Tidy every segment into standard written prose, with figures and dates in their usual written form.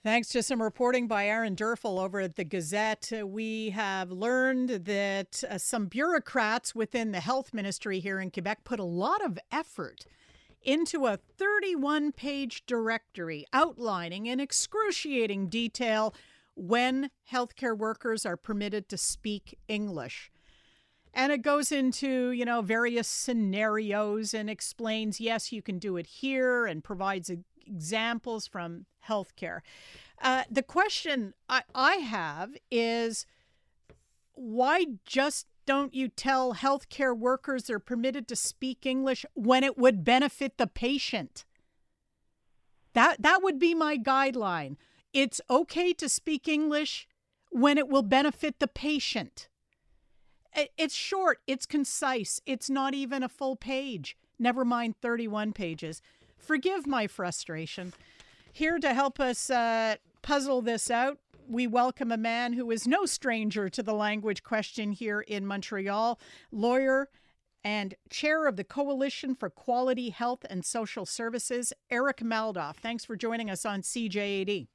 Thanks to some reporting by Aaron Durfel over at the Gazette, we have learned that some bureaucrats within the health ministry here in Quebec put a lot of effort into a 31-page directory outlining in excruciating detail when healthcare workers are permitted to speak English. And it goes into, various scenarios and explains, yes, you can do it here, and provides examples from healthcare. The question I have is, why just don't you tell healthcare workers they're permitted to speak English when it would benefit the patient? That would be my guideline. It's okay to speak English when it will benefit the patient. It's short, it's concise, it's not even a full page, never mind 31 pages. Forgive my frustration. Here to help us puzzle this out, we welcome a man who is no stranger to the language question here in Montreal, lawyer and chair of the Coalition for Quality Health and Social Services, Eric Maldoff. Thanks for joining us on CJAD.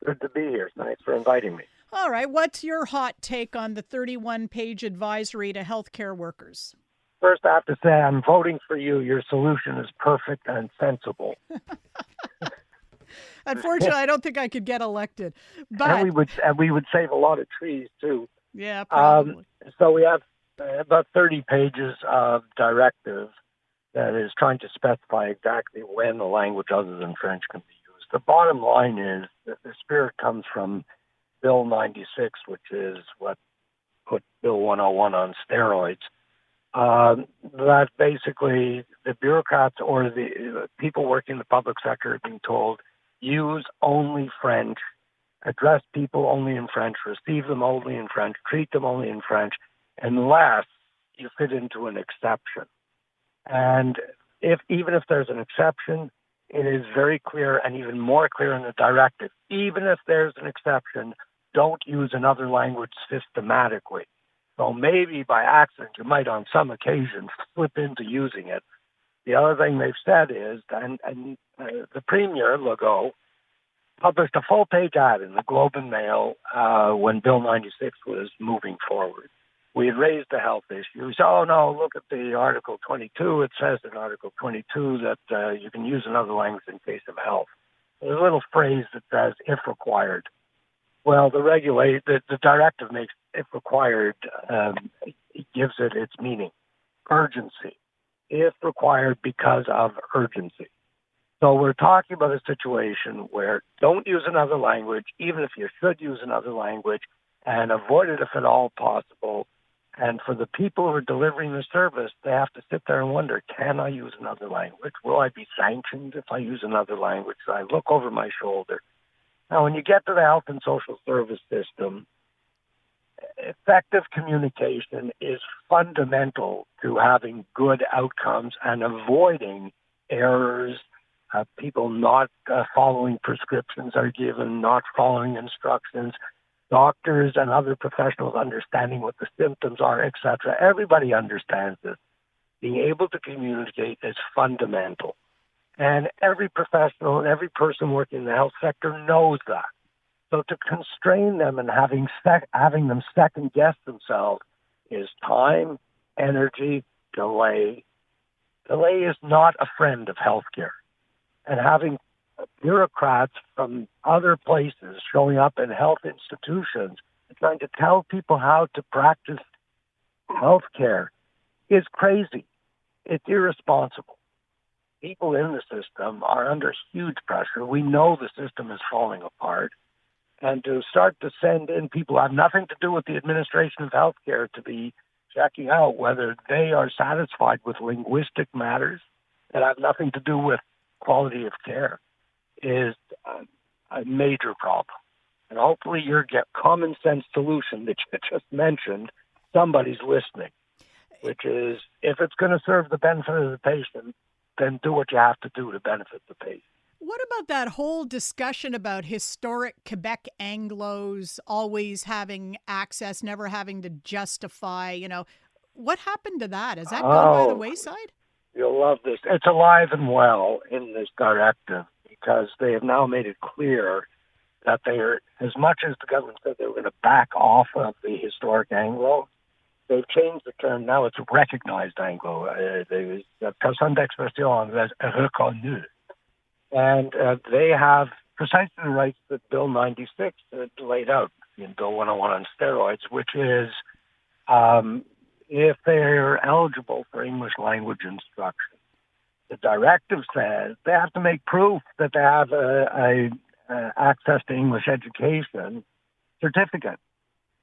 Good to be here. Thanks for inviting me. All right. What's your hot take on the 31-page advisory to healthcare workers? First, I have to say I'm voting for you. Your solution is perfect and sensible. Unfortunately, I don't think I could get elected. But and we would save a lot of trees, too. Yeah, probably. So we have about 30 pages of directive that is trying to specify exactly when a language other than French can be used. The bottom line is that the spirit comes from Bill 96, which is what put Bill 101 on steroids. That basically the bureaucrats or the people working in the public sector are being told, use only French, address people only in French, receive them only in French, treat them only in French, unless you fit into an exception. And even if there's an exception, it is very clear and even more clear in the directive. Even if there's an exception, don't use another language systematically. So maybe by accident, you might on some occasions slip into using it. The other thing they've said is, the Premier, Legault, published a full-page ad in the Globe and Mail when Bill 96 was moving forward. We had raised the health issue. We said, oh, no, look at the Article 22. It says in Article 22 that you can use another language in case of health. There's a little phrase that says, if required. Well, the directive makes, if required, it gives it its meaning. Urgency. If required because of urgency. So we're talking about a situation where don't use another language, even if you should use another language, and avoid it if at all possible. And for the people who are delivering the service, they have to sit there and wonder, can I use another language? Will I be sanctioned if I use another language? So I look over my shoulder. Now, when you get to the health and social service system, effective communication is fundamental to having good outcomes and avoiding errors, people not following prescriptions are given, not following instructions, doctors and other professionals understanding what the symptoms are, etc. Everybody understands this. Being able to communicate is fundamental. And every professional and every person working in the health sector knows that. So to constrain them and having them second-guess themselves is time, energy, delay. Delay is not a friend of healthcare. And having bureaucrats from other places showing up in health institutions and trying to tell people how to practice healthcare is crazy. It's irresponsible. People in the system are under huge pressure. We know the system is falling apart. And to start to send in people who have nothing to do with the administration of healthcare to be checking out whether they are satisfied with linguistic matters that have nothing to do with quality of care is a major problem. And hopefully your common sense solution that you just mentioned, somebody's listening, which is if it's going to serve the benefit of the patient, then do what you have to do to benefit the patient. What about that whole discussion about historic Quebec Anglos always having access, never having to justify, what happened to that? Has that gone by the wayside? You'll love this. It's alive and well in this directive because they have now made it clear that they are, as much as the government said they were going to back off of the historic Anglo, they've changed the term. Now it's recognized Anglo. Personne d'expression anglaise reconnue. And they have precisely the rights that Bill 96 laid out in Bill 101 on steroids, which is if they're eligible for English language instruction. The directive says they have to make proof that they have access to English education certificate.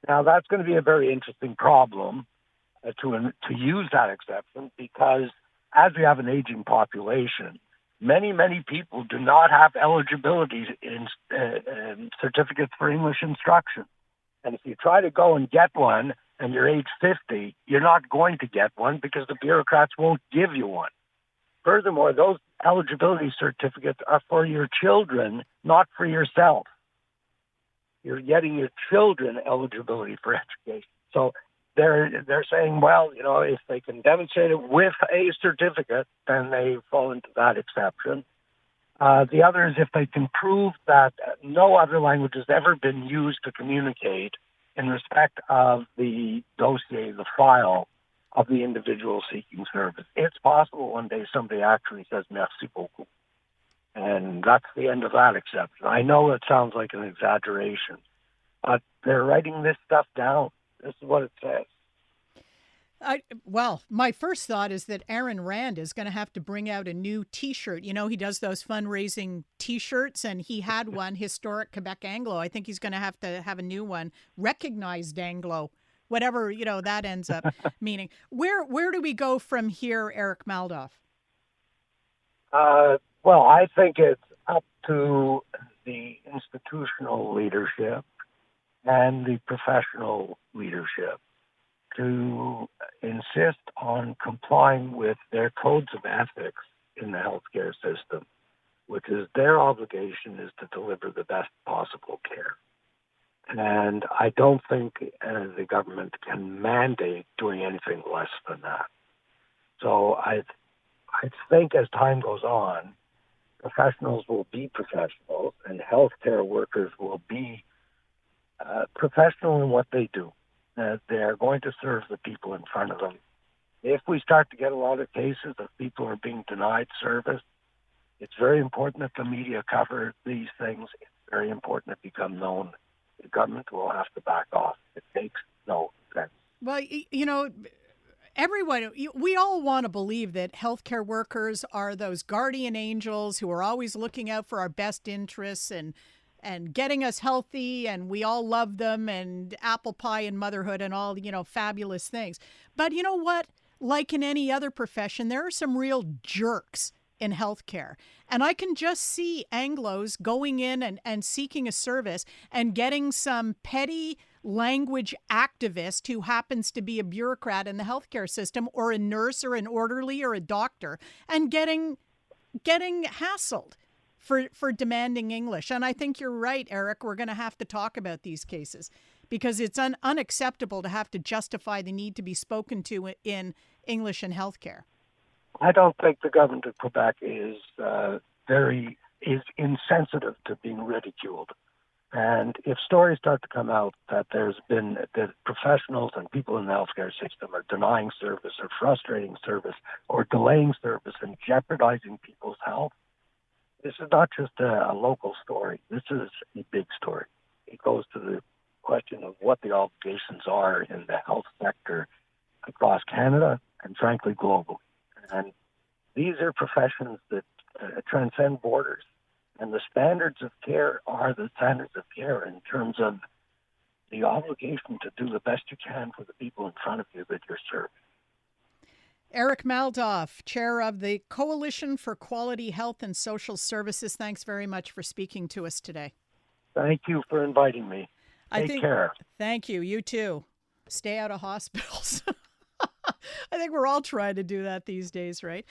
Now, that's going to be a very interesting problem to use that exception, because as we have an aging population, many people do not have eligibility in certificates for English instruction. And if you try to go and get one and you're age 50, you're not going to get one because the bureaucrats won't give you one. Furthermore, those eligibility certificates are for your children, not for yourself. You're getting your children eligibility for education. So they're saying, well, if they can demonstrate it with a certificate, then they fall into that exception. The other is if they can prove that no other language has ever been used to communicate in respect of the dossier, the file of the individual seeking service. It's possible one day somebody actually says, merci beaucoup. And that's the end of that exception. I know it sounds like an exaggeration, but they're writing this stuff down. This is what it says. Well, my first thought is that Aaron Rand is going to have to bring out a new T-shirt. He does those fundraising T-shirts, and he had one, Historic Quebec Anglo. I think he's going to have a new one, Recognized Anglo, whatever, that ends up meaning. Where do we go from here, Eric Maldoff? Well, I think it's up to the institutional leadership and the professional leadership to insist on complying with their codes of ethics in the healthcare system, which is their obligation is to deliver the best possible care. And I don't think the government can mandate doing anything less than that. So I think as time goes on, professionals will be professionals and healthcare workers will be professional in what they do. They're going to serve the people in front of them. If we start to get a lot of cases of people who are being denied service, it's very important that the media cover these things. It's very important to become known. The government will have to back off. It makes no sense. Well, everyone, we all want to believe that healthcare workers are those guardian angels who are always looking out for our best interests and getting us healthy, and we all love them, and apple pie and motherhood and all, fabulous things. But you know what? Like in any other profession, there are some real jerks in healthcare. And I can just see Anglos going in and seeking a service and getting some petty language activist who happens to be a bureaucrat in the healthcare system, or a nurse or an orderly or a doctor, and getting hassled for demanding English. And I think you're right, Eric. We're going to have to talk about these cases because it's unacceptable to have to justify the need to be spoken to in English in healthcare. I don't think the government of Quebec is insensitive to being ridiculed. And if stories start to come out that that professionals and people in the healthcare system are denying service or frustrating service or delaying service and jeopardizing people's health, this is not just a local story. This is a big story. It goes to the question of what the obligations are in the health sector across Canada and, frankly, globally. And these are professions that transcend borders. And the standards of care are the standards of care in terms of the obligation to do the best you can for the people in front of you that you're serving. Eric Maldoff, chair of the Coalition for Quality Health and Social Services. Thanks very much for speaking to us today. Thank you for inviting me. Take care. Thank you. You too. Stay out of hospitals. I think we're all trying to do that these days, right?